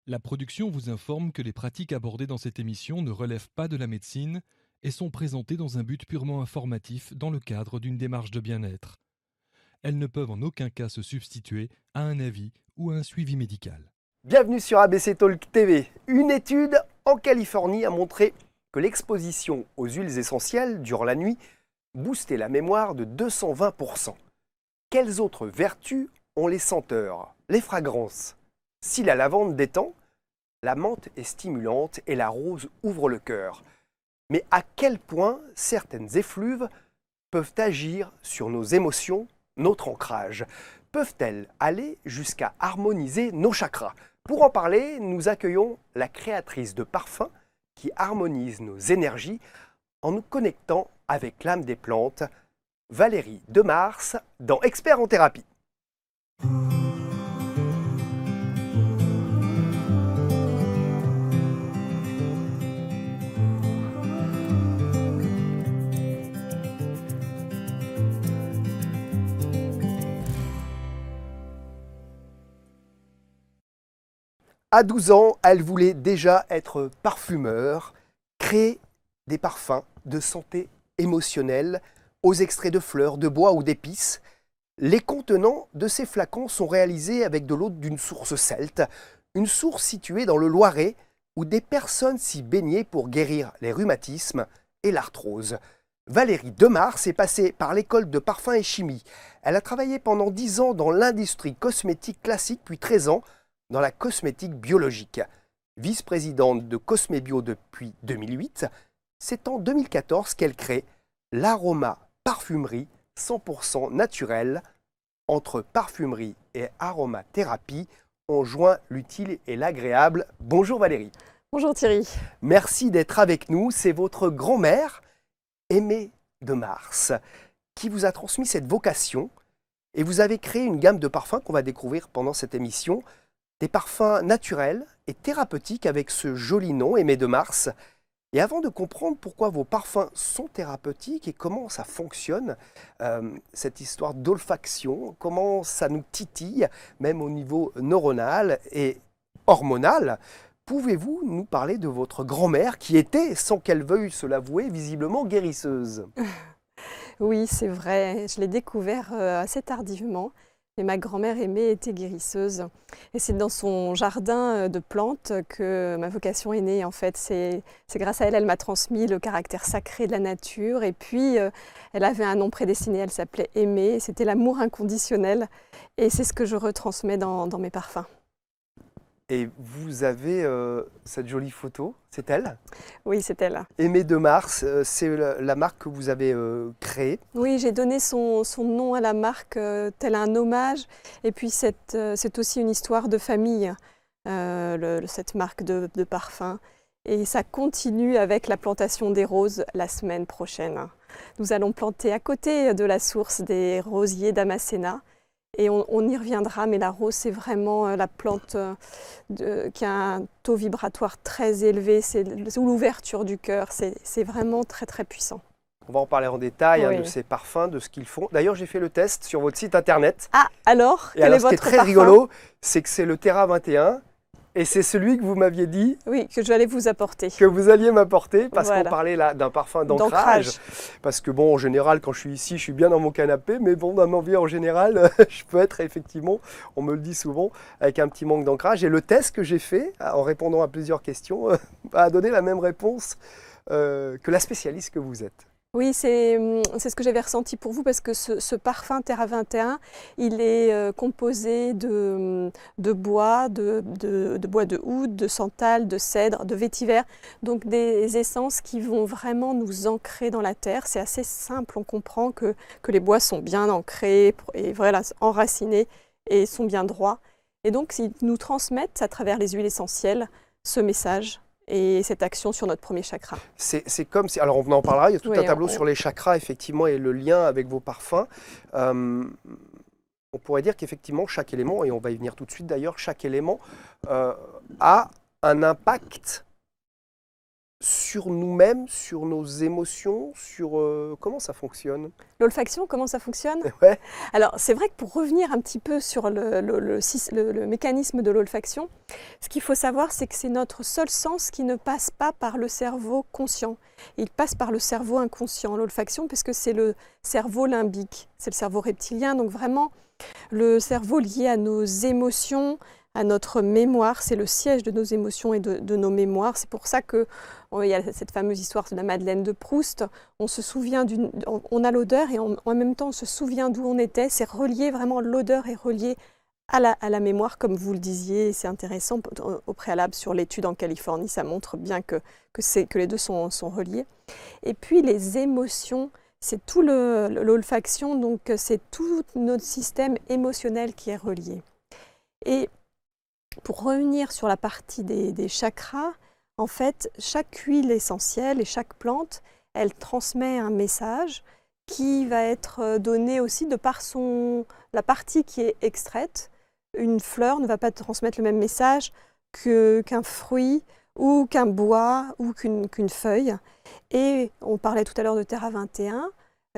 La production vous informe que les pratiques abordées dans cette émission ne relèvent pas de la médecine et sont présentées dans un but purement informatif dans le cadre d'une démarche de bien-être. Elles ne peuvent en aucun cas se substituer à un avis ou à un suivi médical. Bienvenue sur ABC Talk TV. Une étude en Californie a montré que l'exposition aux huiles essentielles durant la nuit boostait la mémoire de 220%. Quelles autres vertus ont les senteurs, les fragrances? Si la lavande détend, la menthe est stimulante et la rose ouvre le cœur. Mais à quel point certaines effluves peuvent agir sur nos émotions, notre ancrage? Peuvent-elles aller jusqu'à harmoniser nos chakras? Pour en parler, nous accueillons la créatrice de parfums qui harmonise nos énergies en nous connectant avec l'âme des plantes, Valérie Demars, dans Expert en thérapie. À 12 ans, elle voulait déjà être parfumeur, créer des parfums de santé émotionnelle aux extraits de fleurs, de bois ou d'épices. Les contenants de ces flacons sont réalisés avec de l'eau d'une source celte, une source située dans le Loiret où des personnes s'y baignaient pour guérir les rhumatismes et l'arthrose. Valérie Demars est passée par l'école de parfum et chimie. Elle a travaillé pendant 10 ans dans l'industrie cosmétique classique, puis 13 ans dans la cosmétique biologique. Vice-présidente de Cosmébio depuis 2008, c'est en 2014 qu'elle crée l'Aroma Parfumerie 100% naturelle. Entre parfumerie et aromathérapie, on joint l'utile et l'agréable. Bonjour Valérie. Bonjour Thierry. Merci d'être avec nous. C'est votre grand-mère, Aimée Demars, qui vous a transmis cette vocation et vous avez créé une gamme de parfums qu'on va découvrir pendant cette émission. Des parfums naturels et thérapeutiques avec ce joli nom, Aimée Demars. Et avant de comprendre pourquoi vos parfums sont thérapeutiques et comment ça fonctionne, cette histoire d'olfaction, comment ça nous titille, même au niveau neuronal et hormonal, pouvez-vous nous parler de votre grand-mère qui était, sans qu'elle veuille se l'avouer, visiblement guérisseuse? Oui, c'est vrai, je l'ai découvert assez tardivement. Mais ma grand-mère Aimée était guérisseuse. Et c'est dans son jardin de plantes que ma vocation est née. En fait, c'est grâce à elle, elle m'a transmis le caractère sacré de la nature. Et puis, elle avait un nom prédestiné, elle s'appelait Aimée. C'était l'amour inconditionnel. Et c'est ce que je retransmets dans mes parfums. Et vous avez cette jolie photo, c'est elle? Oui, c'est elle. Aimée Demars, c'est la marque que vous avez créée. Oui, j'ai donné son nom à la marque tel un hommage. Et puis, c'est aussi une histoire de famille, cette marque de parfum. Et ça continue avec la plantation des roses la semaine prochaine. Nous allons planter à côté de la source des rosiers d'Amasena. Et on y reviendra, mais la rose, c'est vraiment la plante qui a un taux vibratoire très élevé. C'est l'ouverture du cœur. C'est vraiment très, très puissant. On va en parler en détail Oui. de ces parfums, de ce qu'ils font. D'ailleurs, j'ai fait le test sur votre site internet. Ah, alors, Et quel alors, est ce qui est votre très parfum? rigolo, c'est que c'est le Terra 21. Et c'est celui que vous m'aviez dit Oui, que j'allais vous apporter. que vous alliez m'apporter parce Voilà. qu'on parlait là d'un parfum d'ancrage. Parce que bon, en général, quand je suis ici, je suis bien dans mon canapé. Mais bon, dans ma vie en général, je peux être effectivement, on me le dit souvent, avec un petit manque d'ancrage. Et le test que j'ai fait, en répondant à plusieurs questions, a donné la même réponse que la spécialiste que vous êtes. Oui, c'est ce que j'avais ressenti pour vous parce que ce parfum Terra 21, il est composé de bois, de bois de oud, de santal, de cèdre, de vétiver, donc des essences qui vont vraiment nous ancrer dans la terre. C'est assez simple, on comprend que les bois sont bien ancrés et voilà, enracinés et sont bien droits. Et donc, ils nous transmettent à travers les huiles essentielles ce message et cette action sur notre premier chakra. C'est comme si, alors on en parlera, il y a tout Oui, un tableau sur les chakras effectivement et le lien avec vos parfums. On pourrait dire qu'effectivement chaque élément, et on va y venir tout de suite d'ailleurs, chaque élément a un impact sur nous-mêmes, sur nos émotions, sur comment ça fonctionne? L'olfaction, comment ça fonctionne? Ouais. Alors, c'est vrai que pour revenir un petit peu sur le mécanisme de l'olfaction, ce qu'il faut savoir, c'est que c'est notre seul sens qui ne passe pas par le cerveau conscient. Il passe par le cerveau inconscient, l'olfaction, puisque c'est le cerveau limbique, c'est le cerveau reptilien, donc vraiment le cerveau lié à nos émotions, à notre mémoire, c'est le siège de nos émotions et de nos mémoires. C'est pour ça qu'il y a cette fameuse histoire de la Madeleine de Proust. On se souvient on a l'odeur et en même temps on se souvient d'où on était. C'est relié, vraiment l'odeur est reliée à la mémoire, comme vous le disiez. C'est intéressant au préalable sur l'étude en Californie, ça montre bien que les deux sont reliés. Et puis les émotions, c'est tout l'olfaction, donc c'est tout notre système émotionnel qui est relié. Et pour revenir sur la partie des chakras, en fait, chaque huile essentielle et chaque plante, elle transmet un message qui va être donné aussi de par la partie qui est extraite. Une fleur ne va pas transmettre le même message qu'un fruit ou qu'un bois ou qu'une feuille. Et on parlait tout à l'heure de Terra 21,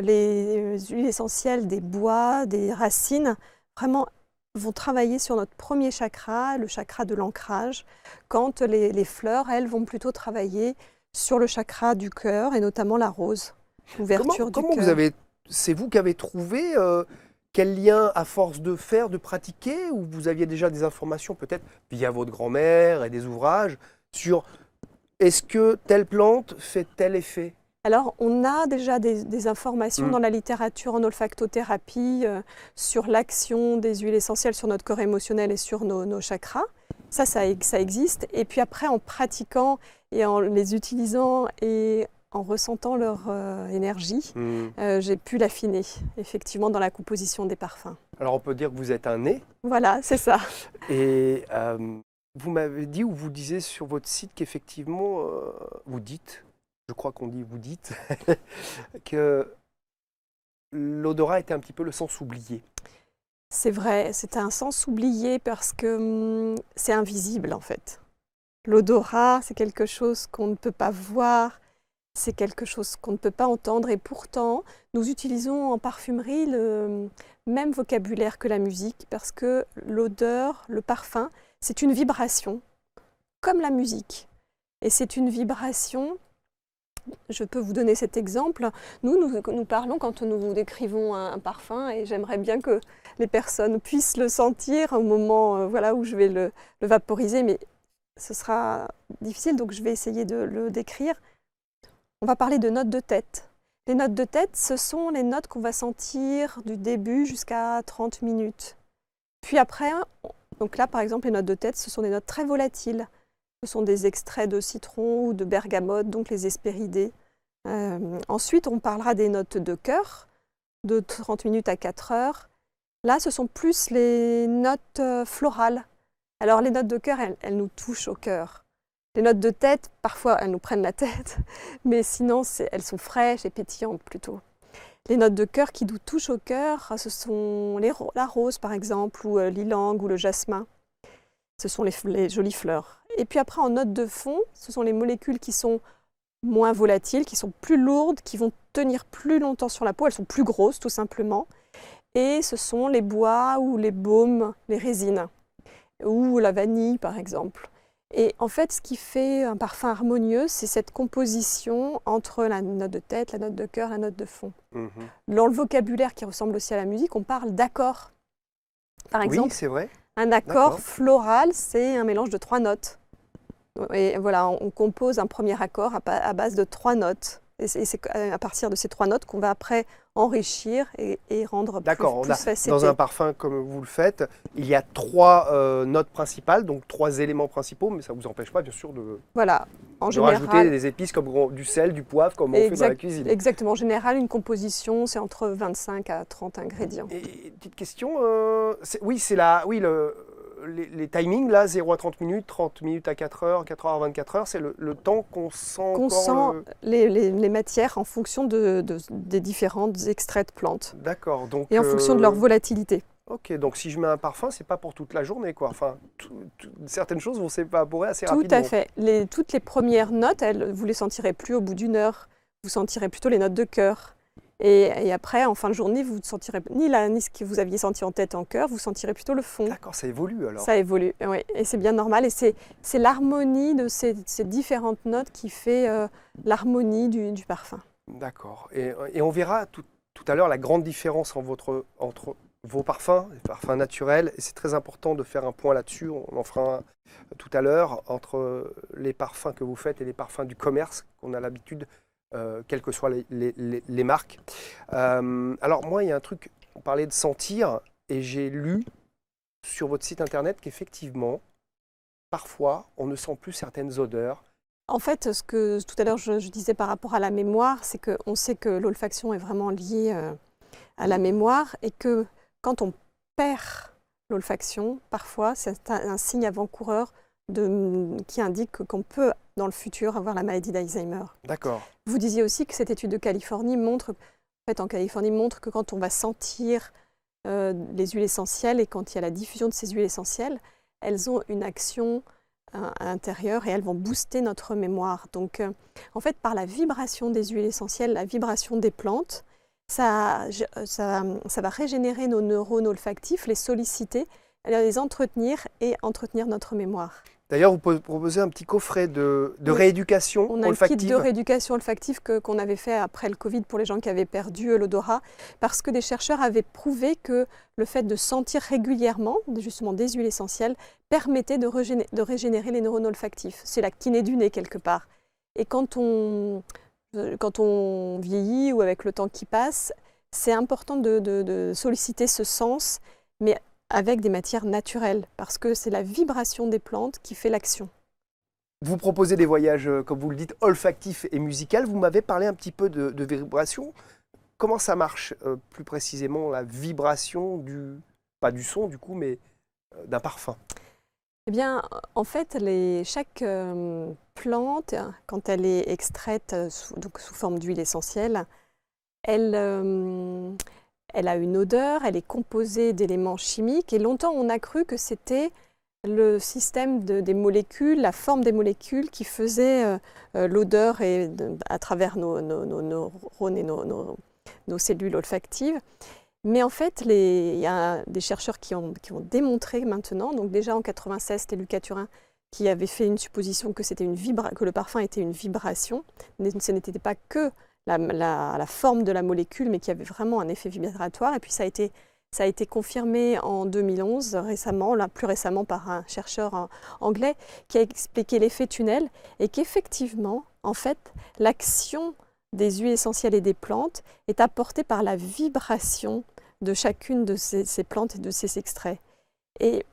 les huiles essentielles des bois, des racines, vraiment vont travailler sur notre premier chakra, le chakra de l'ancrage, quand les fleurs, elles, vont plutôt travailler sur le chakra du cœur, et notamment la rose, l'ouverture du cœur. C'est vous qui avez trouvé quel lien, à force de faire, de pratiquer, ou vous aviez déjà des informations, peut-être via votre grand-mère et des ouvrages, sur est-ce que telle plante fait tel effet? Alors, on a déjà des informations dans la littérature en olfactothérapie sur l'action des huiles essentielles sur notre corps émotionnel et sur nos chakras. Ça existe. Et puis après, en pratiquant et en les utilisant et en ressentant leur énergie, j'ai pu l'affiner, effectivement, dans la composition des parfums. Alors, on peut dire que vous êtes un nez. Voilà, c'est ça. Et vous m'avez dit, ou vous disiez sur votre site qu'effectivement, vous dites, je crois qu'on dit vous dites, que l'odorat était un petit peu le sens oublié. C'est vrai, c'est un sens oublié parce que c'est invisible en fait. L'odorat, c'est quelque chose qu'on ne peut pas voir, c'est quelque chose qu'on ne peut pas entendre et pourtant, nous utilisons en parfumerie le même vocabulaire que la musique parce que l'odeur, le parfum, c'est une vibration, comme la musique. Et c'est une vibration. Je peux vous donner cet exemple. Nous parlons quand nous vous décrivons un parfum et j'aimerais bien que les personnes puissent le sentir au moment où je vais le vaporiser, mais ce sera difficile, donc je vais essayer de le décrire. On va parler de notes de tête. Les notes de tête, ce sont les notes qu'on va sentir du début jusqu'à 30 minutes. Puis après, donc là par exemple, les notes de tête, ce sont des notes très volatiles. Ce sont des extraits de citron ou de bergamote, donc les hespéridés. Ensuite, on parlera des notes de cœur, de 30 minutes à 4 heures. Là, ce sont plus les notes florales. Alors, les notes de cœur, elles nous touchent au cœur. Les notes de tête, parfois, elles nous prennent la tête, mais sinon, elles sont fraîches et pétillantes plutôt. Les notes de cœur qui nous touchent au cœur, ce sont la rose, par exemple, ou l'ylang ou le jasmin. Ce sont les jolies fleurs. Et puis après, en note de fond, ce sont les molécules qui sont moins volatiles, qui sont plus lourdes, qui vont tenir plus longtemps sur la peau. Elles sont plus grosses, tout simplement. Et ce sont les bois ou les baumes, les résines, ou la vanille, par exemple. Et en fait, ce qui fait un parfum harmonieux, c'est cette composition entre la note de tête, la note de cœur, la note de fond. Dans le vocabulaire qui ressemble aussi à la musique, on parle d'accords. Par exemple, oui, c'est vrai. Un accord floral, c'est un mélange de 3 notes. Et voilà, on compose un premier accord à base de 3 notes. Et c'est à partir de ces 3 notes qu'on va après enrichir et rendre plus facetté. Dans un parfum comme vous le faites, il y a 3 notes principales, donc 3 éléments principaux, mais ça ne vous empêche pas bien sûr de rajouter des épices comme du sel, du poivre, comme on fait dans la cuisine. Exactement. En général, une composition, c'est entre 25 à 30 ingrédients. Et petite question, les timings, là, 0 à 30 minutes, 30 minutes à 4 heures, 4 heures à 24 heures, c'est le temps qu'on sent les matières en fonction des différents extraits de plantes. D'accord. Donc, et en fonction de leur volatilité. Ok, donc si je mets un parfum, c'est pas pour toute la journée, quoi. Enfin, certaines choses vont s'évaporer assez Tout rapidement. à fait. Toutes les premières notes, vous les sentirez plus au bout d'une heure. Vous sentirez plutôt les notes de cœur. Et après, en fin de journée, vous ne sentirez ni ce que vous aviez senti en tête en cœur, vous sentirez plutôt le fond. D'accord, ça évolue alors. Ça évolue, oui. Et c'est bien normal. Et c'est l'harmonie de ces différentes notes qui fait l'harmonie du parfum. D'accord. Et on verra tout à l'heure la grande différence entre vos parfums, les parfums naturels. Et c'est très important de faire un point là-dessus. On en fera un tout à l'heure entre les parfums que vous faites et les parfums du commerce qu'on a l'habitude, quelles que soient les marques. Alors moi, il y a un truc, on parlait de sentir, et j'ai lu sur votre site internet qu'effectivement, parfois, on ne sent plus certaines odeurs. En fait, ce que tout à l'heure je disais par rapport à la mémoire, c'est qu'on sait que l'olfaction est vraiment liée à la mémoire et que quand on perd l'olfaction, parfois c'est un signe avant-coureur qui indique qu'on peut dans le futur avoir la maladie d'Alzheimer. D'accord. Vous disiez aussi que cette étude de Californie montre que quand on va sentir les huiles essentielles et quand il y a la diffusion de ces huiles essentielles, elles ont une action à l'intérieur et elles vont booster notre mémoire. Donc, en fait, par la vibration des huiles essentielles, la vibration des plantes, ça va régénérer nos neurones olfactifs, les solliciter, les entretenir et entretenir notre mémoire. D'ailleurs, vous proposez un petit coffret de rééducation olfactive. On a un kit de rééducation olfactive qu'on avait fait après le Covid pour les gens qui avaient perdu l'odorat, parce que des chercheurs avaient prouvé que le fait de sentir régulièrement, justement des huiles essentielles, permettait de régénérer les neurones olfactifs. C'est la kiné du nez quelque part. Et quand on vieillit ou avec le temps qui passe, c'est important de solliciter ce sens, mais avec des matières naturelles, parce que c'est la vibration des plantes qui fait l'action. Vous proposez des voyages, comme vous le dites, olfactifs et musicaux. Vous m'avez parlé un petit peu de vibration. Comment ça marche plus précisément, la vibration pas du son du coup, mais d'un parfum? Eh bien, en fait, chaque plante, quand elle est extraite sous forme d'huile essentielle, elle a une odeur, elle est composée d'éléments chimiques et longtemps on a cru que c'était le système des molécules, la forme des molécules qui faisait l'odeur à travers nos neurones et nos cellules olfactives. Mais en fait, il y a des chercheurs qui ont démontré maintenant, donc déjà en 96, c'était Lucas Turin qui avait fait une supposition que le parfum était une vibration, ce n'était pas que la forme de la molécule, mais qui avait vraiment un effet vibratoire. Et puis ça a été confirmé en 2011, plus récemment par un chercheur anglais qui a expliqué l'effet tunnel et qu'effectivement, en fait, l'action des huiles essentielles et des plantes est apportée par la vibration de chacune de ces plantes et de ces extraits. Et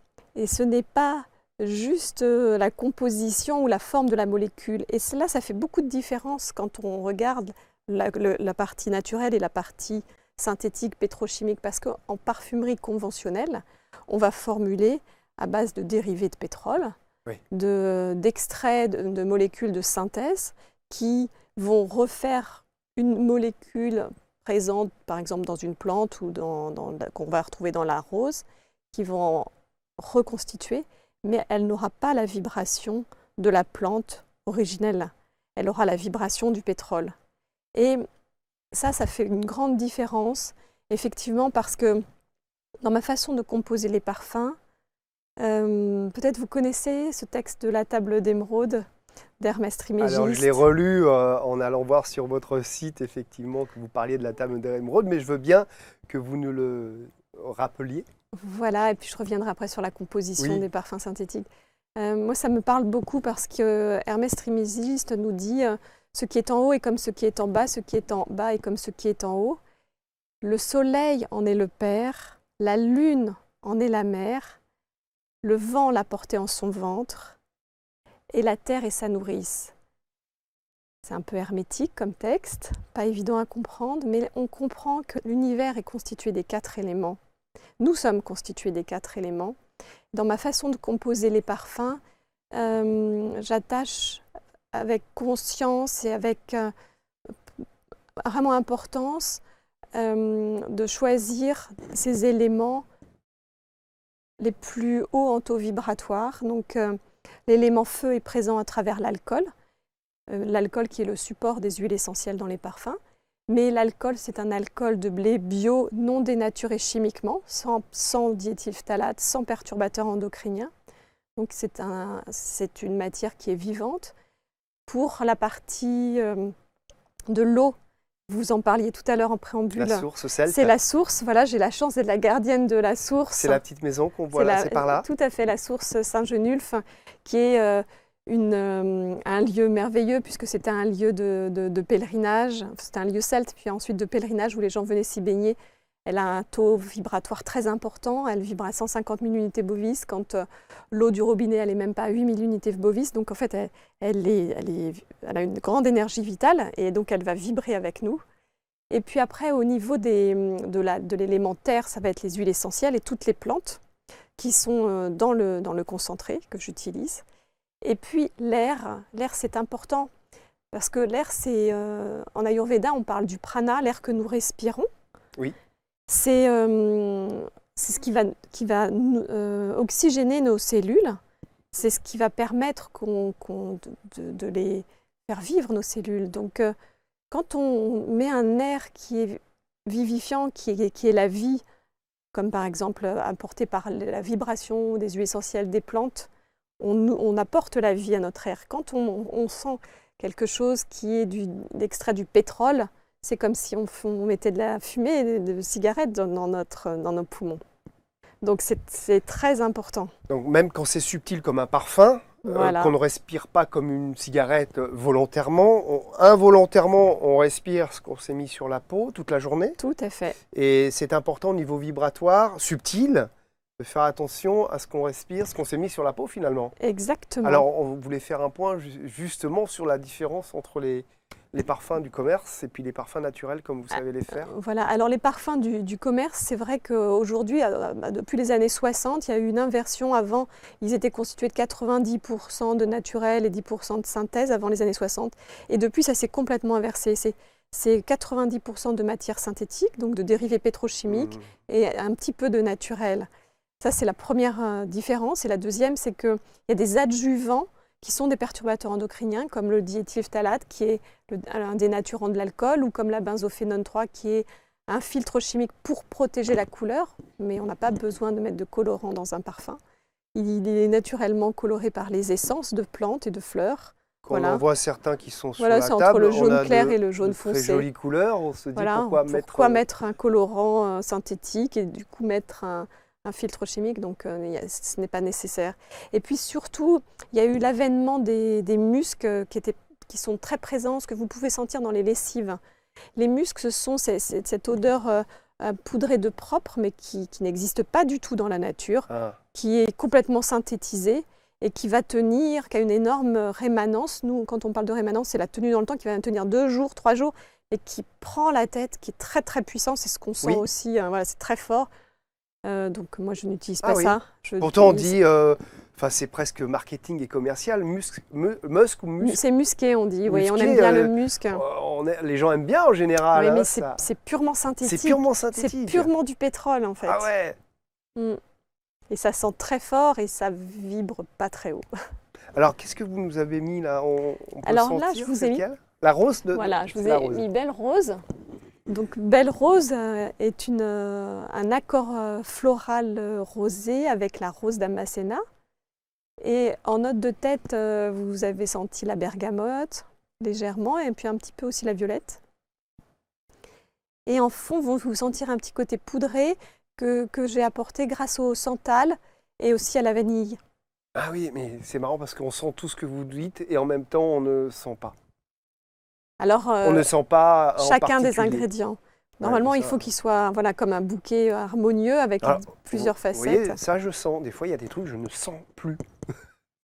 ce n'est pas juste la composition ou la forme de la molécule. Et cela, ça fait beaucoup de différence quand on regarde la partie naturelle et la partie synthétique, pétrochimique, parce qu'en parfumerie conventionnelle, on va formuler à base de dérivés de pétrole, oui, d'extraits de molécules de synthèse qui vont refaire une molécule présente, par exemple, dans une plante ou qu'on va retrouver dans la rose, qui vont reconstituer, mais elle n'aura pas la vibration de la plante originelle. Elle aura la vibration du pétrole. Et ça fait une grande différence, effectivement, parce que dans ma façon de composer les parfums, peut-être vous connaissez ce texte de la table d'émeraude d'Hermès Trismégiste. Alors, je l'ai relu en allant voir sur votre site, effectivement, que vous parliez de la table d'émeraude, mais je veux bien que vous nous le rappeliez. Voilà, et puis je reviendrai après sur la composition des parfums synthétiques. Moi, ça me parle beaucoup parce que Hermès Trismégiste nous dit ce qui est en haut est comme ce qui est en bas, ce qui est en bas est comme ce qui est en haut. Le soleil en est le père, la lune en est la mère, le vent l'a porté en son ventre, et la terre est sa nourrice. C'est un peu hermétique comme texte, pas évident à comprendre, mais on comprend que l'univers est constitué des 4 éléments. Nous sommes constitués des 4 éléments. Dans ma façon de composer les parfums, j'attache avec conscience et avec vraiment importance de choisir ces éléments les plus hauts en taux vibratoire. Donc, l'élément feu est présent à travers l'alcool. L'alcool qui est le support des huiles essentielles dans les parfums. Mais l'alcool, c'est un alcool de blé bio, non dénaturé chimiquement, sans diéthylphtalate, sans perturbateur endocrinien. Donc c'est une matière qui est vivante. Pour la partie de l'eau, vous en parliez tout à l'heure en préambule. La source celte. C'est la source, voilà, j'ai la chance d'être la gardienne de la source. C'est la petite maison qu'on voit là, c'est par là. Tout à fait, la source Saint-Genulphe, qui est un lieu merveilleux puisque c'était un lieu de pèlerinage, c'était un lieu celte, puis ensuite de pèlerinage où les gens venaient s'y baigner. Elle a un taux vibratoire très important, elle vibre à 150 000 unités bovis quand l'eau du robinet elle n'est même pas à 8 000 unités bovis, donc en fait elle a une grande énergie vitale et donc elle va vibrer avec nous. Et puis après au niveau de l'élément terre, ça va être les huiles essentielles et toutes les plantes qui sont dans le concentré que j'utilise. Et puis l'air c'est important parce que l'air c'est, en Ayurveda on parle du prana, l'air que nous respirons. Oui. C'est ce qui va oxygéner nos cellules, c'est ce qui va permettre de les faire vivre, nos cellules. Donc quand on met un air qui est vivifiant, qui est la vie, comme par exemple apporté par la vibration des huiles essentielles des plantes, on apporte la vie à notre air. Quand on sent quelque chose qui est l'extrait du pétrole, c'est comme si on mettait de la fumée de cigarettes dans nos poumons. Donc c'est très important. Donc même quand c'est subtil comme un parfum, voilà. Qu'on ne respire pas comme une cigarette volontairement, involontairement on respire ce qu'on s'est mis sur la peau toute la journée. Tout à fait. Et c'est important au niveau vibratoire, subtil, de faire attention à ce qu'on respire, ce qu'on s'est mis sur la peau finalement. Exactement. Alors on voulait faire un point justement sur la différence entre les parfums du commerce et puis les parfums naturels comme vous savez les faire. Voilà, alors les parfums du commerce, c'est vrai qu'aujourd'hui, depuis les années 60, il y a eu une inversion. Avant, ils étaient constitués de 90% de naturel et 10% de synthèse avant les années 60. Et depuis, ça s'est complètement inversé. C'est 90% de matière synthétique, donc de dérivés pétrochimiques, et un petit peu de naturel. Ça, c'est la première différence. Et la deuxième, c'est qu'il y a des adjuvants qui sont des perturbateurs endocriniens, comme le diéthylphtalate, qui est un dénaturant de l'alcool, ou comme la benzophénone 3, qui est un filtre chimique pour protéger la couleur, mais on n'a pas besoin de mettre de colorant dans un parfum. Il est naturellement coloré par les essences de plantes et de fleurs. Quand on voit certains qui sont sur voilà, la c'est table, entre le jaune clair et le de jaune foncé. Très jolies couleurs, on se dit pourquoi mettre un colorant synthétique et du coup mettre un filtre chimique, donc ce n'est pas nécessaire. Et puis surtout, il y a eu l'avènement des muscs qui sont très présents, ce que vous pouvez sentir dans les lessives. Les muscs, ce sont cette odeur poudrée de propre, mais qui n'existe pas du tout dans la nature, qui est complètement synthétisée et qui va tenir, qui a une énorme rémanence. Nous, quand on parle de rémanence, c'est la tenue dans le temps qui va tenir 2 jours, 3 jours, et qui prend la tête, qui est très très puissant. C'est ce qu'on sent aussi, voilà, c'est très fort. Donc moi je n'utilise pas ça. Pourtant on dit, c'est presque marketing et commercial, musc ou musc. C'est musqué on dit, oui, on aime bien le musc. Les gens aiment bien en général. Oui, mais c'est purement synthétique. C'est purement synthétique. C'est purement du pétrole en fait. Ah ouais. Et ça sent très fort et ça vibre pas très haut. Alors qu'est-ce que vous nous avez mis là? On peut Alors sentir, là je vous ai mis la rose de. Voilà, je vous ai mis Belle Rose. Donc Belle Rose est un accord floral rosé avec la rose d'Amasena. Et en note de tête, vous avez senti la bergamote légèrement et puis un petit peu aussi la violette. Et en fond, vous sentir un petit côté poudré que j'ai apporté grâce au santal et aussi à la vanille. Ah oui, mais c'est marrant parce qu'on sent tout ce que vous dites et en même temps on ne sent pas. Alors, on ne sent pas chacun des ingrédients. Normalement, il faut qu'il soit comme un bouquet harmonieux avec plusieurs facettes. Vous voyez, ça je sens. Des fois, il y a des trucs que je ne sens plus.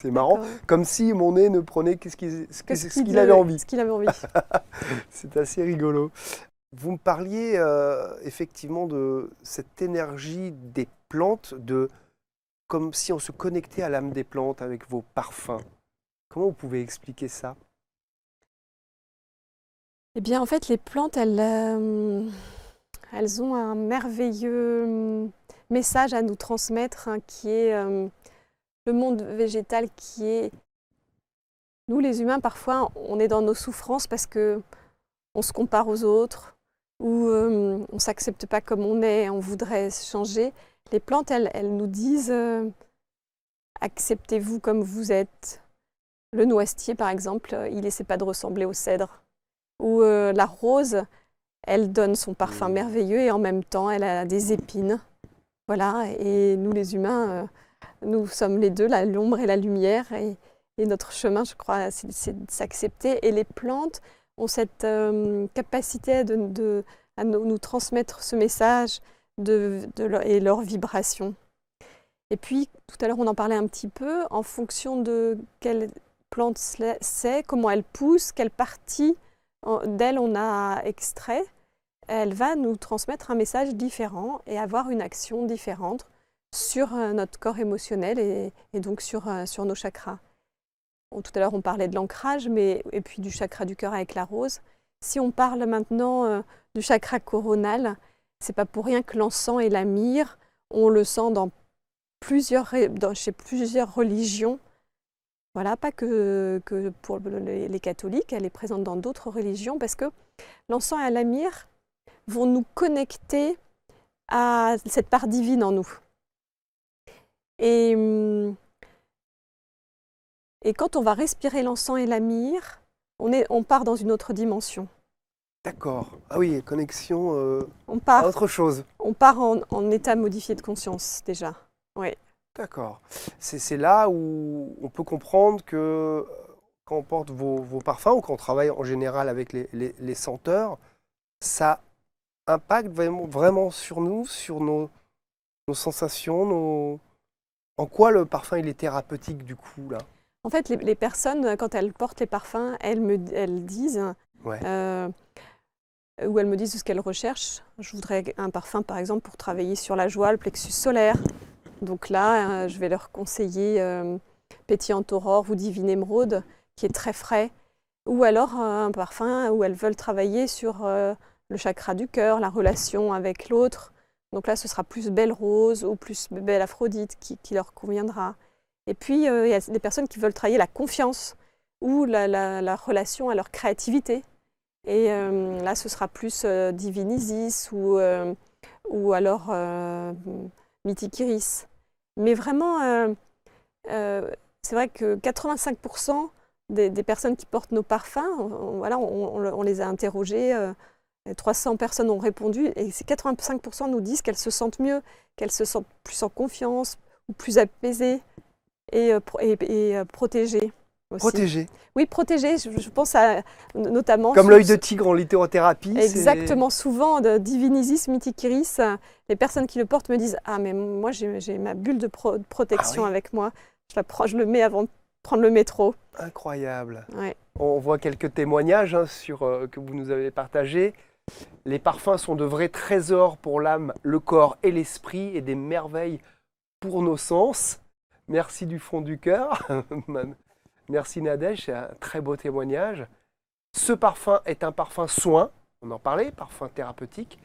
C'est marrant, comme si mon nez ne prenait ce qu'il avait envie. Ce qu'il avait envie. C'est assez rigolo. Vous me parliez effectivement de cette énergie des plantes, comme si on se connectait à l'âme des plantes avec vos parfums. Comment vous pouvez expliquer ça ? Eh bien, en fait, les plantes, elles ont un merveilleux message à nous transmettre, hein, qui est le monde végétal, qui est... Nous, les humains, parfois, on est dans nos souffrances parce qu'on se compare aux autres, ou on ne s'accepte pas comme on est, on voudrait changer. Les plantes, elles nous disent acceptez-vous comme vous êtes. Le noisetier, par exemple, il n'essaie pas de ressembler au cèdre. Ou la rose, elle donne son parfum merveilleux et en même temps, elle a des épines. Voilà, et nous, les humains, nous sommes les deux, l'ombre et la lumière. Et notre chemin, je crois, c'est de s'accepter. Et les plantes ont cette capacité à nous transmettre ce message et leur vibration. Et puis, tout à l'heure, on en parlait un petit peu, en fonction de quelle plante c'est, comment elle pousse, quelle partie d'elle on a extrait, elle va nous transmettre un message différent et avoir une action différente sur notre corps émotionnel et donc sur nos chakras. Tout à l'heure, on parlait de l'ancrage, et puis du chakra du cœur avec la rose. Si on parle maintenant du chakra coronal, c'est pas pour rien que l'encens et la myrrhe, on le sent chez plusieurs religions. Voilà, pas que pour les catholiques, elle est présente dans d'autres religions, parce que l'encens et la myrrhe vont nous connecter à cette part divine en nous. Et quand on va respirer l'encens et la myrrhe, on part dans une autre dimension. D'accord. Ah oui, connexion à autre chose. On part en état modifié de conscience, déjà. Oui. D'accord. C'est là où on peut comprendre que quand on porte vos parfums ou quand on travaille en général avec les senteurs, ça impacte vraiment sur nous, sur nos sensations, En quoi le parfum il est thérapeutique du coup là? En fait, les personnes, quand elles portent les parfums, elles disent, Ouais. ou elles me disent ce qu'elles recherchent. Je voudrais un parfum, par exemple, pour travailler sur la joie, le plexus solaire. Donc là, je vais leur conseiller Pétillante Aurore ou Divine Émeraude, qui est très frais. Ou alors un parfum où elles veulent travailler sur le chakra du cœur, la relation avec l'autre. Donc là, ce sera plus Belle Rose ou plus Belle Aphrodite qui leur conviendra. Et puis, il y a des personnes qui veulent travailler la confiance ou la relation à leur créativité. Et là, ce sera plus Divine Isis ou alors Mythique Iris. Mais vraiment, c'est vrai que 85% des personnes qui portent nos parfums, on les a interrogées, 300 personnes ont répondu, et ces 85% nous disent qu'elles se sentent mieux, qu'elles se sentent plus en confiance, ou plus apaisées et protégées aussi. Protégées. Oui, protégées, je pense à notamment... Comme l'œil de tigre en littérothérapie. Exactement, souvent, de Divine Isis, Mythique Iris, les personnes qui le portent me disent « Ah, mais moi, j'ai ma bulle de protection avec moi, je le mets avant de prendre le métro. » Incroyable. Ouais. On voit quelques témoignages que vous nous avez partagés. Les parfums sont de vrais trésors pour l'âme, le corps et l'esprit, et des merveilles pour nos sens. Merci du fond du cœur. Merci Nadège, c'est un très beau témoignage. Ce parfum est un parfum soin, on en parlait, parfum thérapeutique.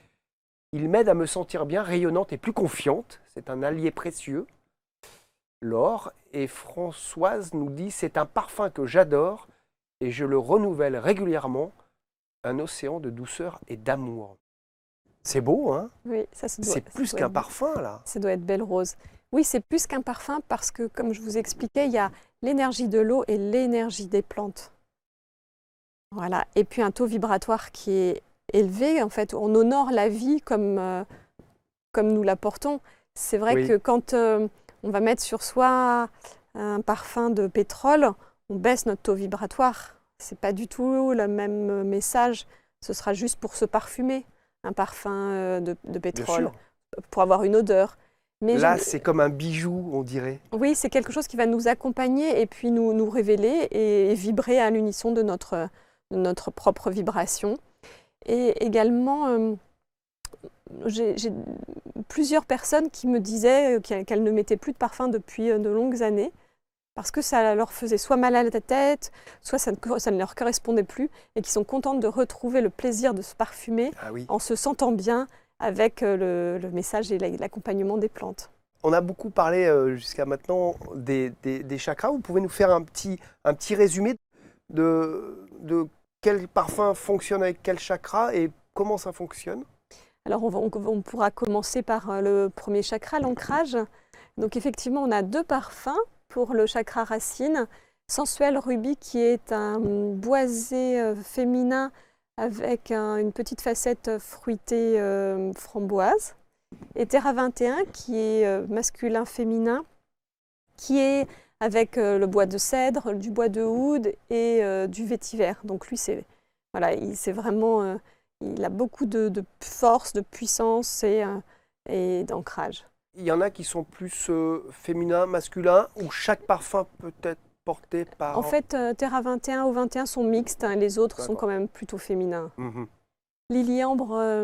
Il m'aide à me sentir bien, rayonnante et plus confiante. C'est un allié précieux. Laure et Françoise nous dit « C'est un parfum que j'adore et je le renouvelle régulièrement. Un océan de douceur et d'amour. » C'est beau, hein? Oui, c'est plus qu'un parfum, là. Ça doit être Belle Rose. Oui, c'est plus qu'un parfum parce que, comme je vous expliquais, il y a l'énergie de l'eau et l'énergie des plantes. Voilà. Et puis un taux vibratoire qui est élevé. En fait, on honore la vie comme nous la portons. C'est vrai que quand on va mettre sur soi un parfum de pétrole, on baisse notre taux vibratoire. Ce n'est pas du tout le même message. Ce sera juste pour se parfumer, un parfum de pétrole, pour avoir une odeur. Mais là, c'est comme un bijou, on dirait. Oui, c'est quelque chose qui va nous accompagner et puis nous révéler et vibrer à l'unisson de notre propre vibration. Et également, j'ai plusieurs personnes qui me disaient qu'elles ne mettaient plus de parfum depuis de longues années parce que ça leur faisait soit mal à la tête, soit ça ne leur correspondait plus et qui sont contentes de retrouver le plaisir de se parfumer en se sentant bien avec le message et l'accompagnement des plantes. On a beaucoup parlé jusqu'à maintenant des chakras. Vous pouvez nous faire un petit résumé de quel parfum fonctionne avec quel chakra et comment ça fonctionne? Alors on pourra commencer par le premier chakra, l'ancrage. Donc effectivement, on a 2 parfums pour le chakra racine. Sensuel Rubis qui est un boisé féminin avec une petite facette fruitée framboise. Et Terra 21 qui est masculin féminin, qui est avec le bois de cèdre, du bois de oud et du vétiver. Donc lui, voilà, il a beaucoup de force, de puissance et d'ancrage. Il y en a qui sont plus féminins, masculins, ou chaque parfum peut être porté par... En fait, Terra 21 ou 21 sont mixtes, hein, les autres sont quand même plutôt féminins. Lily Ambre,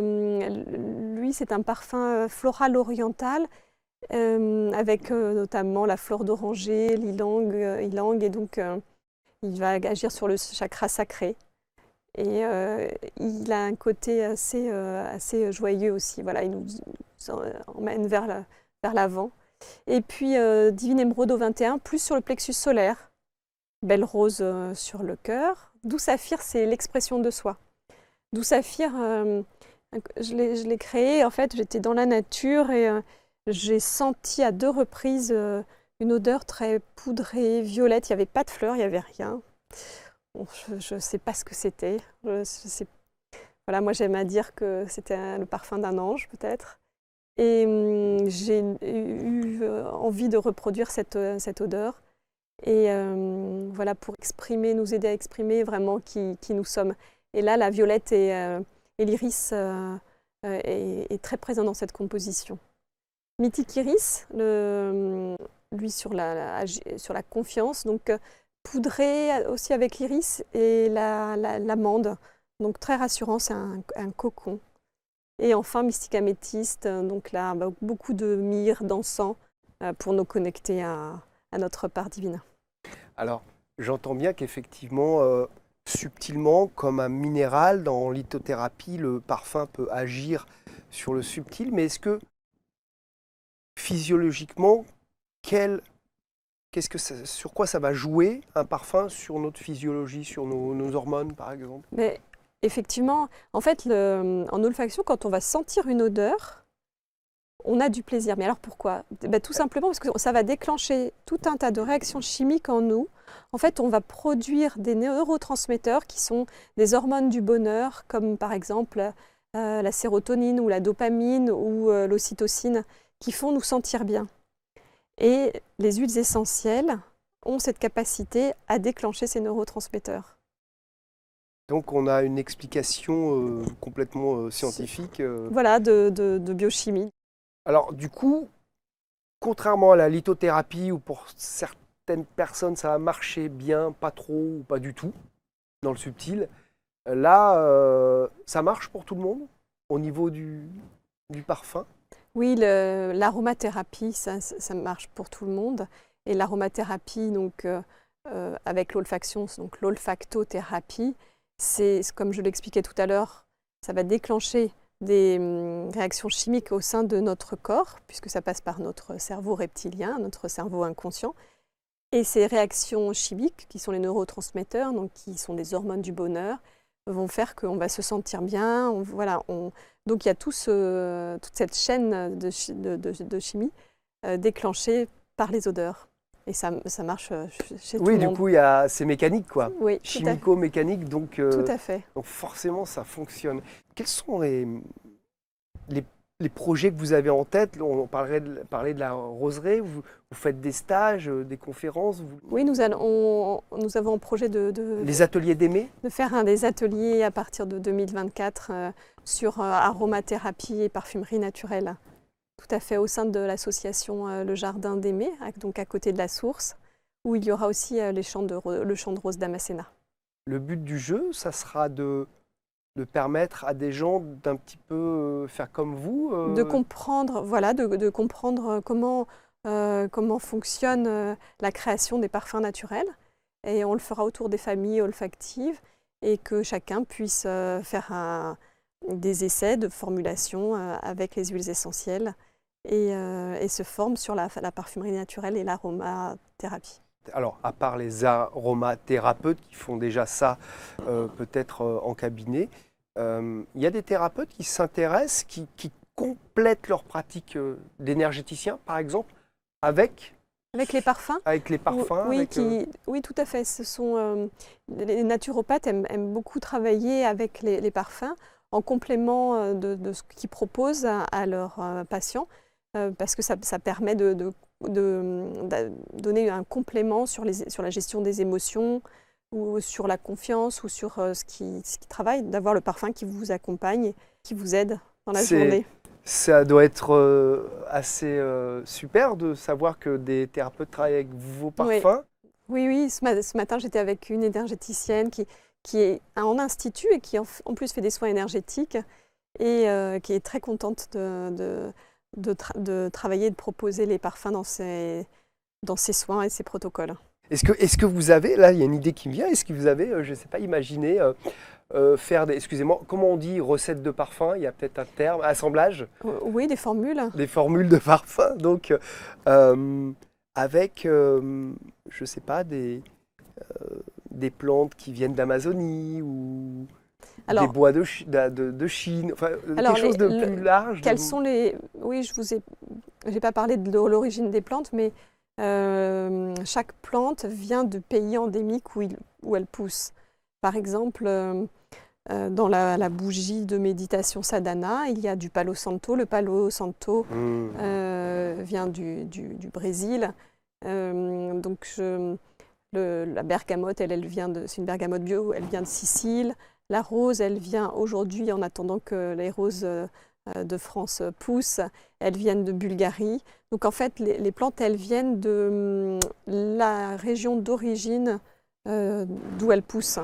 lui, c'est un parfum floral oriental avec notamment la fleur d'oranger, ylang, et donc il va agir sur le chakra sacré. Et il a un côté assez joyeux aussi. Voilà, il nous emmène vers l'avant. Et puis Divine Émeraude au 21, plus sur le plexus solaire. Belle rose sur le cœur. Doux Saphir, c'est l'expression de soi. Doux Saphir, je l'ai créé, en fait, j'étais dans la nature et j'ai senti à 2 reprises une odeur très poudrée, violette. Il n'y avait pas de fleurs, il n'y avait rien. Bon, je ne sais pas ce que c'était. Voilà, moi, j'aime à dire que c'était le parfum d'un ange, peut-être. Et j'ai eu envie de reproduire cette odeur. Et voilà, pour nous aider à exprimer vraiment qui nous sommes. Et là, la violette et l'iris est très présent dans cette composition. Mythique Iris, lui sur la confiance, donc poudré aussi avec l'iris et l'amande, donc très rassurant, c'est un cocon. Et enfin, Mystique Améthyste, donc là, beaucoup de myrrhe, d'encens pour nous connecter à notre part divine. Alors, j'entends bien qu'effectivement, subtilement, comme un minéral, dans lithothérapie, le parfum peut agir sur le subtil, mais est-ce que physiologiquement, sur quoi ça va jouer un parfum sur notre physiologie, sur nos hormones par exemple? Mais effectivement, en fait, en olfaction, quand on va sentir une odeur, on a du plaisir. Mais alors pourquoi? Tout simplement parce que ça va déclencher tout un tas de réactions chimiques en nous. En fait, on va produire des neurotransmetteurs qui sont des hormones du bonheur, comme par exemple la sérotonine ou la dopamine ou l'ocytocine, qui font nous sentir bien. Et les huiles essentielles ont cette capacité à déclencher ces neurotransmetteurs. Donc on a une explication complètement scientifique. Voilà, de biochimie. Alors du coup, contrairement à la lithothérapie où pour certaines personnes ça va marcher bien, pas trop ou pas du tout, dans le subtil, là ça marche pour tout le monde au niveau du parfum? Oui, l'aromathérapie, ça marche pour tout le monde. Et l'aromathérapie, donc avec l'olfaction, donc l'olfactothérapie, c'est comme je l'expliquais tout à l'heure, ça va déclencher des réactions chimiques au sein de notre corps, puisque ça passe par notre cerveau reptilien, notre cerveau inconscient. Et ces réactions chimiques, qui sont les neurotransmetteurs, donc qui sont des hormones du bonheur, vont faire qu'on va se sentir bien. Donc il y a toute cette chaîne de chimie déclenchée par les odeurs. Et ça marche chez tout le monde. Oui, du coup, c'est mécanique, quoi. Oui, chimico-mécanique, donc, tout à fait. Donc forcément, ça fonctionne. Quels sont les projets que vous avez en tête? On parlait de la roseraie, vous faites des stages, des conférences? Oui, nous avons en projet les ateliers d'aimer? De faire des ateliers à partir de 2024 sur aromathérapie et parfumerie naturelle. Tout à fait, au sein de l'association Le Jardin d'Aimé, donc à côté de la source, où il y aura aussi le champ de rose d'Amasséna. Le but du jeu, ça sera de permettre à des gens d'un petit peu faire comme vous de comprendre, de comprendre comment fonctionne la création des parfums naturels. Et on le fera autour des familles olfactives et que chacun puisse faire des essais de formulation avec les huiles essentielles et se forment sur la parfumerie naturelle et l'aromathérapie. Alors, à part les aromathérapeutes qui font déjà ça peut-être en cabinet, il y a des thérapeutes qui s'intéressent, qui complètent leur pratique d'énergéticien, par exemple, avec les parfums. Avec les parfums. Oui, oui, tout à fait. Les naturopathes aiment beaucoup travailler avec les parfums en complément de ce qu'ils proposent à leurs patients, parce que ça permet de donner un complément sur la gestion des émotions ou sur la confiance ou sur ce qui travaille, d'avoir le parfum qui vous accompagne, qui vous aide dans la journée. Ça doit être assez super de savoir que des thérapeutes travaillent avec vos parfums. Oui, ce matin j'étais avec une énergéticienne qui est en institut et qui en plus fait des soins énergétiques et qui est très contente de travailler et de proposer les parfums dans ses soins et ses protocoles. Est-ce que vous avez, là il y a une idée qui me vient, est-ce que vous avez, je ne sais pas, imaginé faire des, excusez-moi, comment on dit recettes de parfum? Il y a peut-être un terme, assemblage? Oui, des formules. Des formules de parfum, donc avec, je ne sais pas, des plantes qui viennennent d'Amazonie ou des bois de Chine, enfin quelque chose de plus large. Quels sont les... Oui, j'ai pas parlé de l'origine des plantes, mais chaque plante vient de pays endémiques où elle pousse. Par exemple, dans la bougie de méditation sadhana, il y a du palo santo. Le palo santo vient du Brésil. Donc la bergamote, c'est une bergamote bio, elle vient de Sicile. La rose, elle vient aujourd'hui, en attendant que les roses de France poussent, elles viennent de Bulgarie. Donc en fait, les plantes, elles viennent de la région d'origine d'où elles poussent.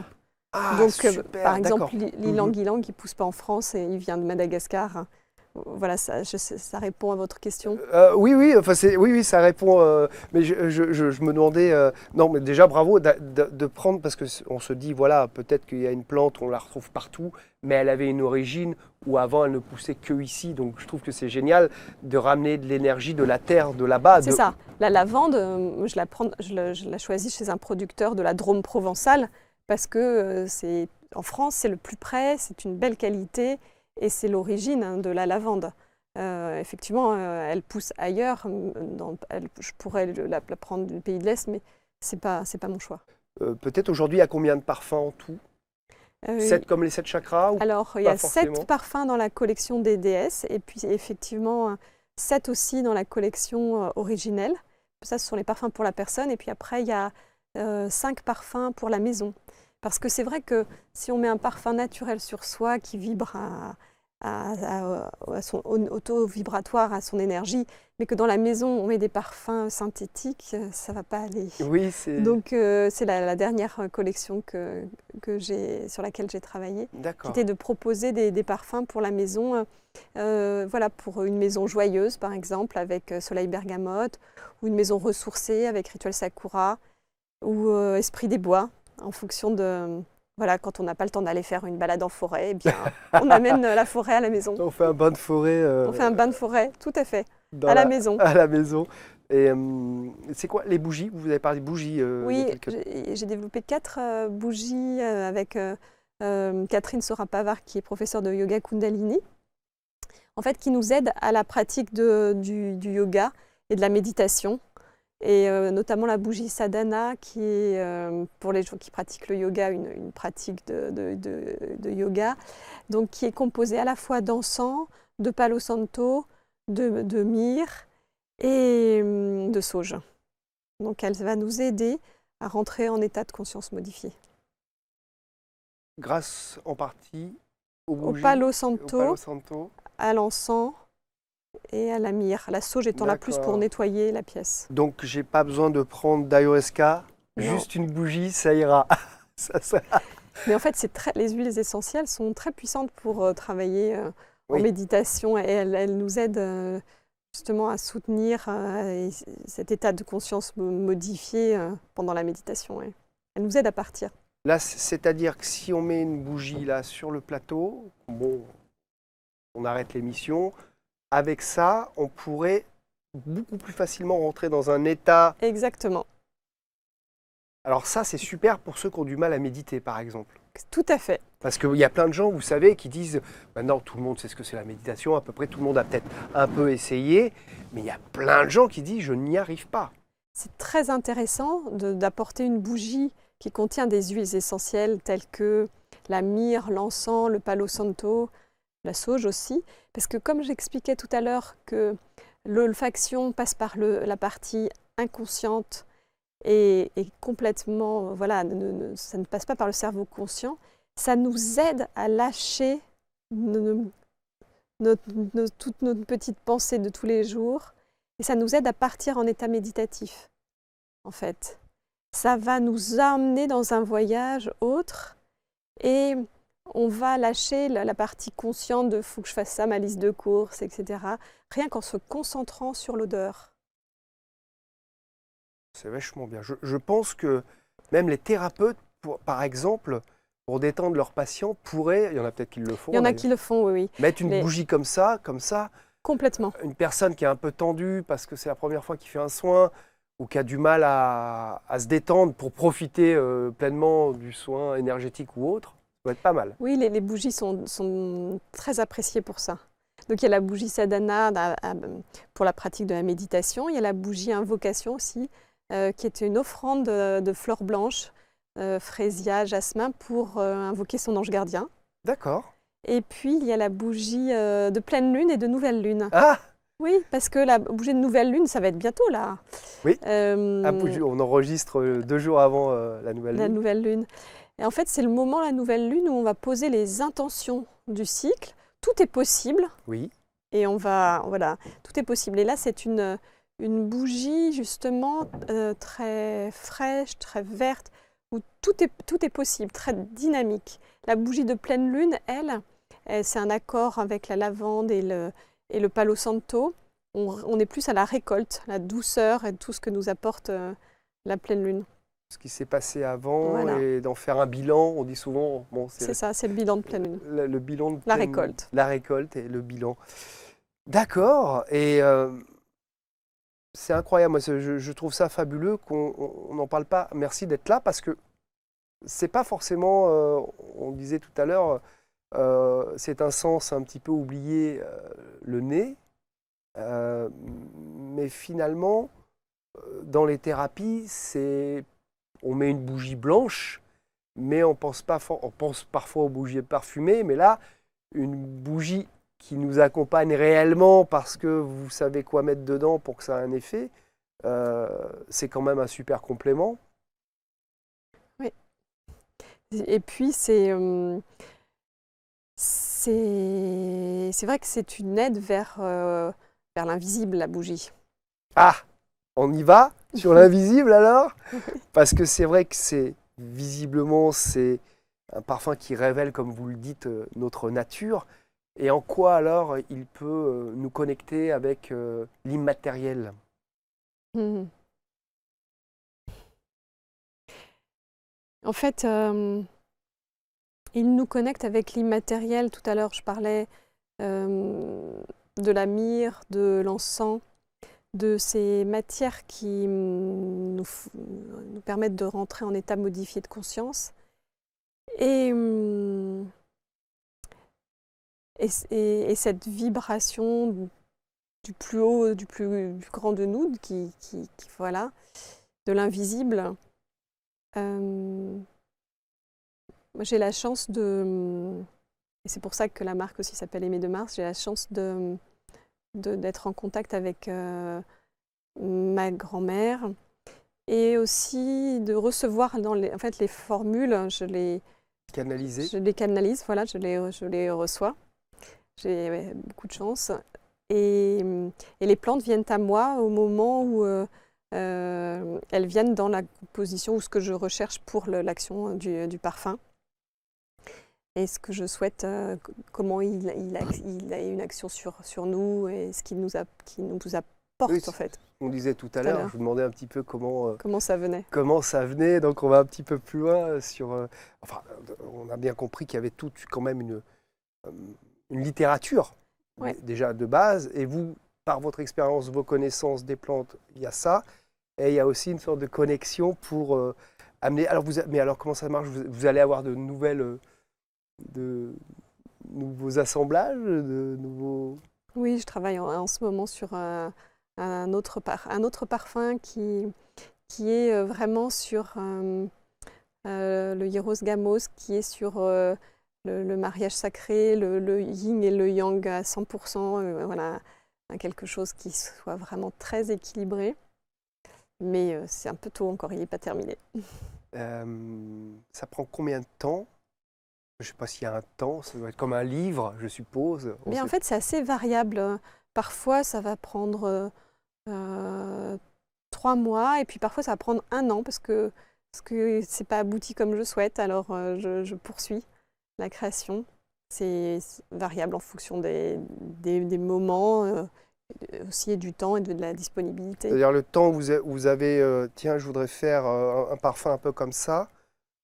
Donc, super, par exemple, l'ylang-ylang, il ne pousse pas en France et il vient de Madagascar. Voilà, ça répond à votre question. Oui, enfin oui, ça répond. Mais je me demandais, non, mais déjà bravo de prendre, parce qu'on se dit, voilà, peut-être qu'il y a une plante, on la retrouve partout, mais elle avait une origine où avant elle ne poussait que ici. Donc je trouve que c'est génial de ramener de l'énergie de la terre, de là-bas. C'est ça. La lavande, je la choisis chez un producteur de la Drôme provençale, parce que en France, c'est le plus près, c'est une belle qualité. Et c'est l'origine de la lavande. Effectivement, elle pousse ailleurs. Je pourrais la prendre du pays de l'Est, mais ce n'est pas mon choix. Peut-être aujourd'hui, il y a combien de parfums en tout 7 comme les 7 chakras? Alors, il y a 7 parfums dans la collection des déesses, et puis effectivement 7 aussi dans la collection originelle. Ça, ce sont les parfums pour la personne. Et puis après, il y a 5 parfums pour la maison. Parce que c'est vrai que si on met un parfum naturel sur soi qui vibre à son auto-vibratoire, à son énergie, mais que dans la maison on met des parfums synthétiques, ça ne va pas aller. Oui, donc c'est la dernière collection sur laquelle j'ai travaillé, qui était de proposer des parfums pour la maison, voilà, pour une maison joyeuse par exemple avec Soleil Bergamote, ou une maison ressourcée avec Rituel Sakura, ou Esprit des Bois. En fonction de... Voilà, quand on n'a pas le temps d'aller faire une balade en forêt, eh bien, on amène la forêt à la maison. On fait un bain de forêt. On fait un bain de forêt, tout à fait, la maison. À la maison. Et c'est quoi les bougies? Vous avez parlé de bougies. Oui, j'ai développé 4 bougies avec Catherine Sora-Pavard, qui est professeure de yoga Kundalini, en fait, qui nous aide à la pratique du yoga et de la méditation. Et notamment la bougie sadhana, qui est pour les gens qui pratiquent le yoga, une pratique de yoga, donc qui est composée à la fois d'encens, de palo santo, de myrrhe et de sauge. Donc elle va nous aider à rentrer en état de conscience modifié. Grâce en partie aux bougies, au palo santo, à l'encens et à la myrrhe, la sauge étant la plus pour nettoyer la pièce. Donc j'ai pas besoin de prendre d'ayahuasca, juste une bougie, ça ira. Mais en fait, les huiles essentielles sont très puissantes pour travailler en méditation, et elles nous aident justement à soutenir cet état de conscience modifié pendant la méditation. Elles nous aident à partir. Là, c'est-à-dire que si on met une bougie là sur le plateau, bon, on arrête l'émission, avec ça, on pourrait beaucoup plus facilement rentrer dans un état... Exactement. Alors ça, c'est super pour ceux qui ont du mal à méditer, par exemple. Tout à fait. Parce qu'il y a plein de gens, vous savez, qui disent « Maintenant, tout le monde sait ce que c'est la méditation, à peu près tout le monde a peut-être un peu essayé, mais il y a plein de gens qui disent « Je n'y arrive pas ». C'est très intéressant d'apporter une bougie qui contient des huiles essentielles telles que la myrrhe, l'encens, le palo santo, la sauge aussi. Parce que comme j'expliquais tout à l'heure que l'olfaction passe par la partie inconsciente et complètement, voilà, ça ne passe pas par le cerveau conscient, ça nous aide à lâcher toutes nos petites pensées de tous les jours et ça nous aide à partir en état méditatif, en fait. Ça va nous amener dans un voyage autre et on va lâcher la partie consciente de « faut que je fasse ça, ma liste de courses, etc. » rien qu'en se concentrant sur l'odeur. C'est vachement bien. Je pense que même les thérapeutes, par exemple, pour détendre leurs patients, pourraient, il y en a peut-être qui le font. Il y en a qui le font, oui. Mettre une bougie comme ça. Complètement. Une personne qui est un peu tendue parce que c'est la première fois qu'il fait un soin ou qui a du mal à se détendre pour profiter pleinement du soin énergétique ou autre, ça peut être pas mal. Oui, les bougies sont très appréciées pour ça. Donc il y a la bougie sadhana pour la pratique de la méditation. Il y a la bougie invocation aussi, qui est une offrande de fleurs blanches, fraisia, jasmin, pour invoquer son ange gardien. D'accord. Et puis il y a la bougie de pleine lune et de nouvelle lune. Ah! Oui, parce que la bougie de nouvelle lune, ça va être bientôt là. Oui, on enregistre 2 jours avant la nouvelle lune. La nouvelle lune. Et en fait, c'est le moment, la nouvelle lune, où on va poser les intentions du cycle. Tout est possible. Oui. Et voilà, tout est possible. Et là, c'est une bougie justement très fraîche, très verte, où tout est possible, très dynamique. La bougie de pleine lune, elle c'est un accord avec la lavande et le palo santo. On est plus à la récolte, la douceur et tout ce que nous apporte la pleine lune. Ce qui s'est passé avant Voilà. et d'en faire un bilan, on dit souvent... Bon, c'est ça, c'est le bilan de pleine lune. Le bilan de la pleine, récolte. La récolte et le bilan. D'accord. Et c'est incroyable. Moi, je trouve ça fabuleux qu'on n'en parle pas. Merci d'être là parce que c'est pas forcément, on disait tout à l'heure, c'est un sens un petit peu oublié, le nez. Mais finalement, dans les thérapies, on met une bougie blanche, mais on pense parfois aux bougies parfumées, mais là, une bougie qui nous accompagne réellement parce que vous savez quoi mettre dedans pour que ça ait un effet, c'est quand même un super complément. Oui. Et puis, c'est vrai que c'est une aide vers l'invisible, la bougie. Ah, on y va sur l'invisible alors? Parce que c'est vrai que visiblement, c'est un parfum qui révèle, comme vous le dites, notre nature. Et en quoi alors il peut nous connecter avec l'immatériel? En fait, il nous connecte avec l'immatériel. Tout à l'heure, je parlais de la myrrhe, de l'encens, de ces matières qui nous permettent de rentrer en état modifié de conscience. Et cette vibration du plus haut, du plus grand de nous, voilà, de l'invisible, j'ai la chance et c'est pour ça que la marque aussi s'appelle Aimée de Mars, j'ai la chance d'être en contact avec ma grand-mère et aussi de recevoir en fait, les formules, je les canalise, voilà, je les reçois. J'ai beaucoup de chance. Et les plantes viennent à moi au moment où elles viennent dans la composition ou ce que je recherche pour l'action du parfum. Et ce que je souhaite, comment il a une action sur nous et ce qu'il nous apporte, oui, en fait. On disait tout à l'heure, je vous demandais un petit peu comment ça venait. Comment ça venait, donc on va un petit peu plus loin sur... enfin, on a bien compris qu'il y avait quand même une littérature Ouais. déjà de base. Et vous, par votre expérience, vos connaissances des plantes, il y a ça. Et il y a aussi une sorte de connexion pour amener. Alors, mais alors, comment ça marche? Vous allez avoir de nouveaux assemblages, de nouveaux. Oui, je travaille en ce moment sur un autre parfum qui est vraiment sur le Hieros Gamos, qui est sur le mariage sacré, le yin et le yang à 100%, voilà, quelque chose qui soit vraiment très équilibré. Mais c'est un peu tôt encore, il n'est pas terminé. Ça prend combien de temps? Je ne sais pas s'il y a un temps, ça doit être comme un livre, je suppose. Mais en fait, c'est assez variable. Parfois, ça va prendre 3 mois, et puis parfois, ça va prendre 1 an parce que c'est pas abouti comme je souhaite. Alors, je poursuis la création. C'est variable en fonction des moments, aussi et du temps et de la disponibilité. C'est-à-dire le temps où vous avez, tiens, je voudrais faire un parfum un peu comme ça,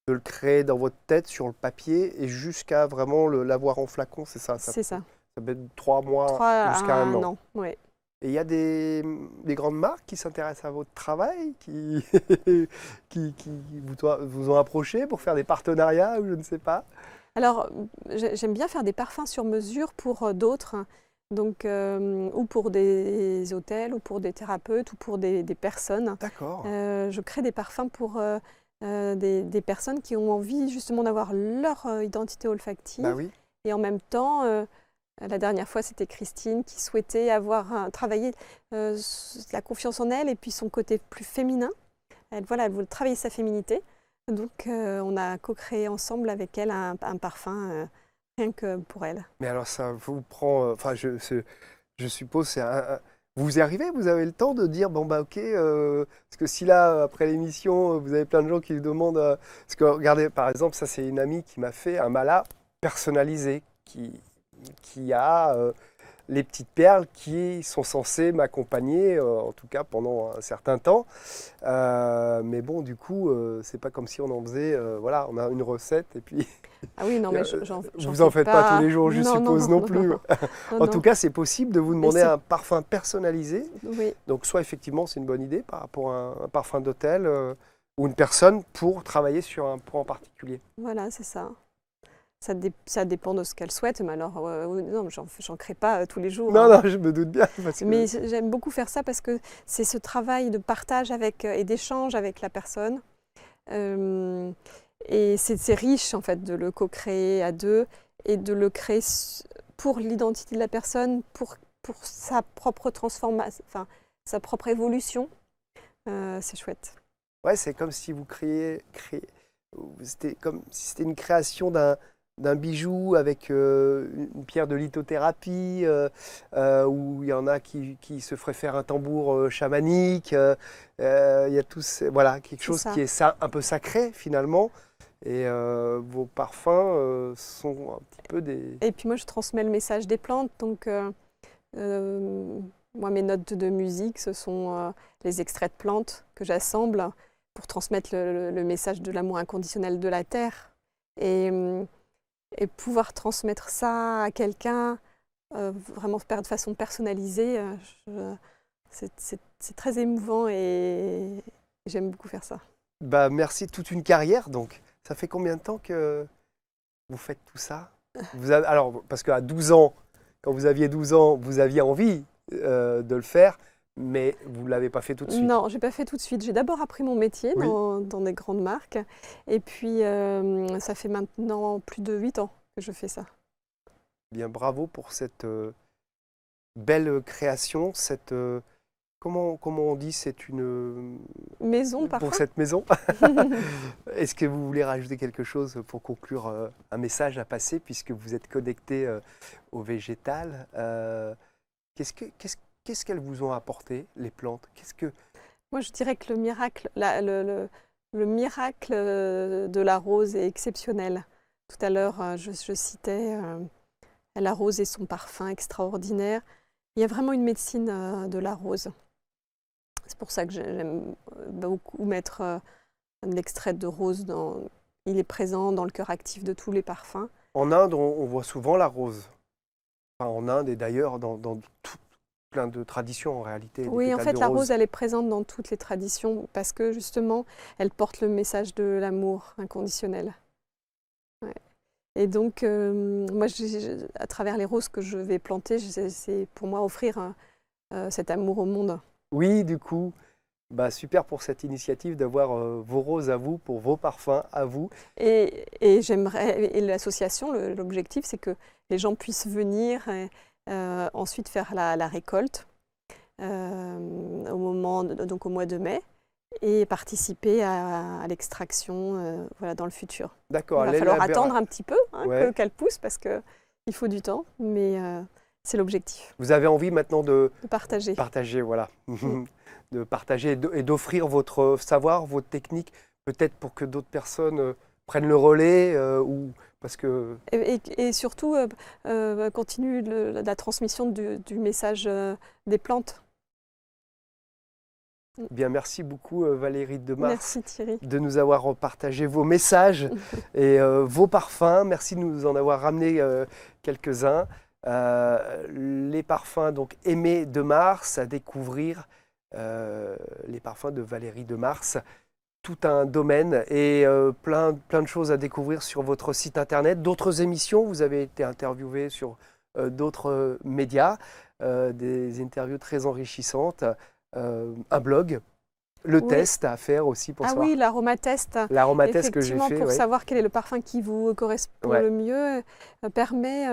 de le créer dans votre tête sur le papier et jusqu'à vraiment l'avoir en flacon, c'est ça? C'est ça. Ça peut être 3 mois 3 à jusqu'à 1 an. 1 an, ouais. Et il y a des grandes marques qui s'intéressent à votre travail, qui vous ont approché pour faire des partenariats ou je ne sais pas. Alors, j'aime bien faire des parfums sur mesure pour d'autres, donc ou pour des hôtels, ou pour des thérapeutes, ou pour des personnes. D'accord. Je crée des parfums pour des personnes qui ont envie justement d'avoir leur identité olfactive. Bah oui. Et en même temps, la dernière fois, c'était Christine qui souhaitait travailler la confiance en elle et puis son côté plus féminin. Elle voulait travailler sa féminité. Donc, on a co-créé ensemble avec elle un parfum rien que pour elle. Mais alors ça vous prend, enfin je suppose vous y arrivez, vous avez le temps de dire bon bah ok, parce que si là après l'émission vous avez plein de gens qui vous demandent, parce que regardez par exemple ça c'est une amie qui m'a fait un mala personnalisé qui a les petites perles qui sont censées m'accompagner, en tout cas pendant un certain temps. Mais bon, du coup, c'est pas comme si on en faisait, voilà, on a une recette et puis Ah oui, non, mais vous en faites pas tous les jours, je suppose non plus. En tout non. cas, c'est possible de vous demander c'est- un parfum personnalisé. Oui, Donc, soit effectivement, c'est une bonne idée par rapport à un parfum d'hôtel ou une personne pour travailler sur un point en particulier. voilà, c'est ça. Ça dépend de ce qu'elle souhaite, mais alors, non, j'en crée pas tous les jours. Non, hein. non, je me doute bien. Parce que... Mais j'aime beaucoup faire ça parce que c'est ce travail de partage et d'échange avec la personne. Et c'est riche en fait de le co-créer à deux et de le créer pour l'identité de la personne, pour sa propre transformation, enfin sa propre évolution. C'est chouette. Ouais, c'est comme si vous c'était comme si c'était une création d'un bijou avec une pierre de lithothérapie, où il y en a qui se feraient faire un tambour chamanique. Il y a voilà, quelque chose ça. qui est un peu sacré finalement. Et vos parfums sont un petit peu des... Et puis moi, je transmets le message des plantes. Donc, moi, mes notes de musique, ce sont les extraits de plantes que j'assemble pour transmettre le message de l'amour inconditionnel de la terre. Et pouvoir transmettre ça à quelqu'un, vraiment de façon personnalisée, c'est très émouvant et j'aime beaucoup faire ça. Bah, merci, toute une carrière donc. Ça fait combien de temps que vous faites tout ça? Alors, parce qu'à 12 ans, quand vous aviez 12 ans, vous aviez envie de le faire, mais vous ne l'avez pas fait tout de suite. Non, je n'ai pas fait tout de suite. J'ai d'abord appris mon métier Oui. dans des grandes marques. Et puis, ça fait maintenant plus de 8 ans que je fais ça. Bien, bravo pour cette belle création, comment on dit, c'est une... Maison de parfum. Pour cette maison. Est-ce que vous voulez rajouter quelque chose pour conclure un message à passer, puisque vous êtes connecté au végétal? Qu'est-ce qu'elles vous ont apporté, les plantes? Moi, je dirais que le miracle de la rose est exceptionnel. Tout à l'heure, je citais la rose et son parfum extraordinaire. Il y a vraiment une médecine de la rose. C'est pour ça que j'aime beaucoup mettre un extrait de rose il est présent dans le cœur actif de tous les parfums. En Inde, on voit souvent la rose. en Inde et d'ailleurs dans plein de traditions en réalité. Oui, en fait, la rose, elle est présente dans toutes les traditions parce que justement, elle porte le message de l'amour inconditionnel. Ouais. Et donc, moi, à travers les roses que je vais planter, c'est pour moi offrir cet amour au monde. Oui, du coup, super pour cette initiative d'avoir vos roses à vous, pour vos parfums à vous. Et l'association, l'objectif, c'est que les gens puissent venir et, ensuite faire la récolte donc au mois de mai et participer à l'extraction voilà, dans le futur. D'accord. Il va falloir attendre un petit peu qu'elle pousse parce qu'il faut du temps, mais c'est l'objectif. Vous avez envie maintenant de partager. Partager, voilà. De partager et d'offrir votre savoir, votre technique, peut-être pour que d'autres personnes prennent le relais ou parce que... Et surtout, continue la transmission du message des plantes. Bien, merci beaucoup Valérie de Mars. Merci Thierry. De nous avoir partagé vos messages et vos parfums. Merci de nous en avoir ramené quelques-uns. Les parfums donc Aimé de Mars, à découvrir les parfums de Valérie de Mars. Tout un domaine et plein de choses à découvrir sur votre site internet. D'autres émissions, vous avez été interviewé sur d'autres médias, des interviews très enrichissantes. Un blog, le test à faire aussi pour savoir. Ah oui, l'aromatest. L'aromatest que j'ai fait. Pour savoir quel est le parfum qui vous correspond le mieux, permet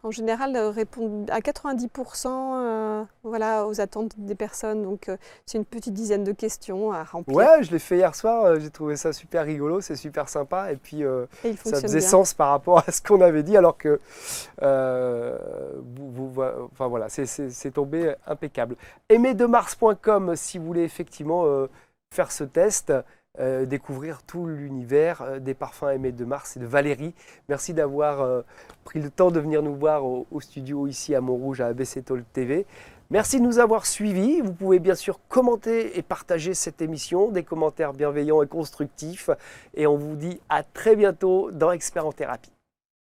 en général de répondre à 90% voilà, aux attentes des personnes. Donc c'est une petite dizaine de questions à remplir. Ouais, je l'ai fait hier soir, j'ai trouvé ça super rigolo, c'est super sympa. Et puis ça faisait sens par rapport à ce qu'on avait dit, alors que enfin voilà, c'est tombé impeccable. Aimedemars.com si vous voulez effectivement faire ce test. Découvrir tout l'univers des parfums Aimé de Mars et de Valérie. Merci d'avoir pris le temps de venir nous voir au studio ici à Montrouge à ABC Talk TV. Merci de nous avoir suivis. Vous pouvez bien sûr commenter et partager cette émission, des commentaires bienveillants et constructifs. Et on vous dit à très bientôt dans Expert en Thérapie.